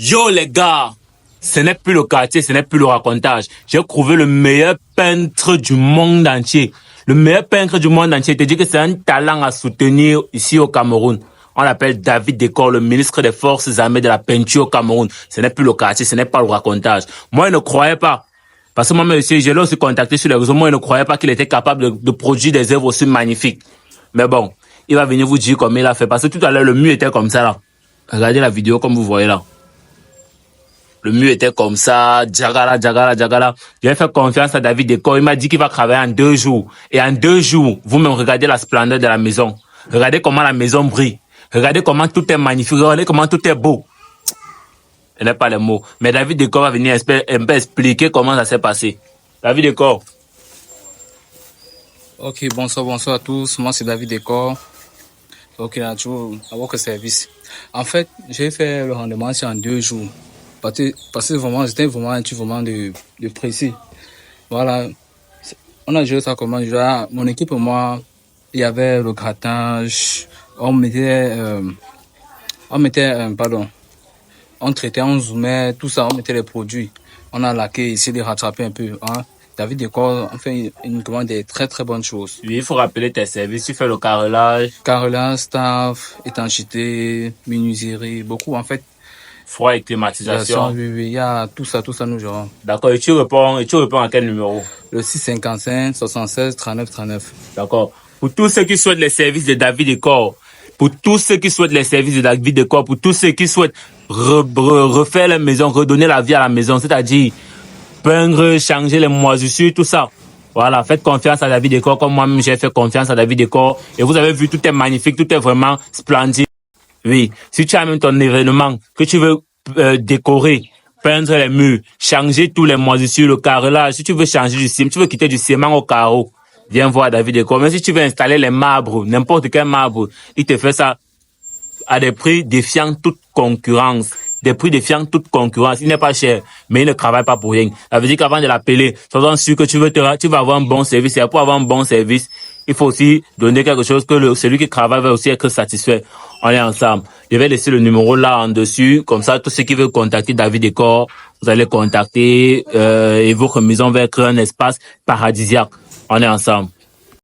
Yo les gars, ce n'est plus le quartier, ce n'est plus le racontage. J'ai trouvé le meilleur peintre du monde entier. Le meilleur peintre du monde entier. Je te dis que c'est un talent à soutenir ici au Cameroun. On l'appelle David Décor, le ministre des Forces armées de la peinture au Cameroun. Ce n'est plus le quartier, ce n'est pas le racontage. Moi, je ne croyais pas. Parce que moi, monsieur, je l'ai aussi contacté sur les réseaux. Moi, je ne croyais pas qu'il était capable de produire des œuvres aussi magnifiques. Mais bon, il va venir vous dire comme il a fait. Parce que tout à l'heure, le mur était comme ça là. Regardez la vidéo comme vous voyez là. Le mur était comme ça, djagala, djagala, djagala. J'ai fait confiance à David Décor. Il m'a dit qu'il va travailler en 2 jours. Et en 2 jours, vous-même regardez la splendeur de la maison. Regardez comment la maison brille. Regardez comment tout est magnifique. Regardez comment tout est beau. Je n'ai pas les mots. Mais David Décor va venir un peu expliquer comment ça s'est passé. David Décor. Ok, bonsoir à tous. Moi, c'est David Décor. Ok, là, toujours à votre service. En fait, j'ai fait le rendement en 2 jours. Parce que vraiment, c'était vraiment un truc vraiment de précis. Voilà. On a géré ça comment? Mon équipe et moi, il y avait le grattage. On traitait, on zoomait, tout ça, on mettait les produits. On a laqué, essayé de rattraper un peu, hein. David Décor, on fait une commande des très très bonnes choses. Oui, il faut rappeler tes services. Tu fais le carrelage. Carrelage, staff, étanchéité, menuiserie, beaucoup en fait. Froid et climatisation. Oui, il y a tout ça nous gérons. D'accord, et tu réponds à quel numéro? Le 655 76 39 39. D'accord. Pour tous ceux qui souhaitent les services de David Décor, pour tous ceux qui souhaitent les services de David Décor, pour tous ceux qui souhaitent refaire la maison, redonner la vie à la maison, c'est-à-dire peindre, changer les moisissures, tout ça. Voilà, faites confiance à David Décor comme moi-même j'ai fait confiance à David Décor. Et vous avez vu, tout est magnifique, tout est vraiment splendide. Oui, si tu as même ton événement, que tu veux décorer, peindre les murs, changer tous les moisissures, le carrelage, si tu veux changer du ciment, tu veux quitter du ciment au carreau, viens voir David Décor. Mais si tu veux installer les marbres, n'importe quel marbre, il te fait ça à des prix défiant toute concurrence. Des prix défiant toute concurrence. Il n'est pas cher, mais il ne travaille pas pour rien. Ça veut dire qu'avant de l'appeler, sois sûr que tu vas avoir un bon service. Et pour avoir un bon service, il faut aussi donner quelque chose que celui qui travaille va aussi être satisfait. On est ensemble. Je vais laisser le numéro là en dessus. Comme ça, tous ceux qui veulent contacter David Décor, vous allez contacter et votre maison va être un espace paradisiaque. On est ensemble.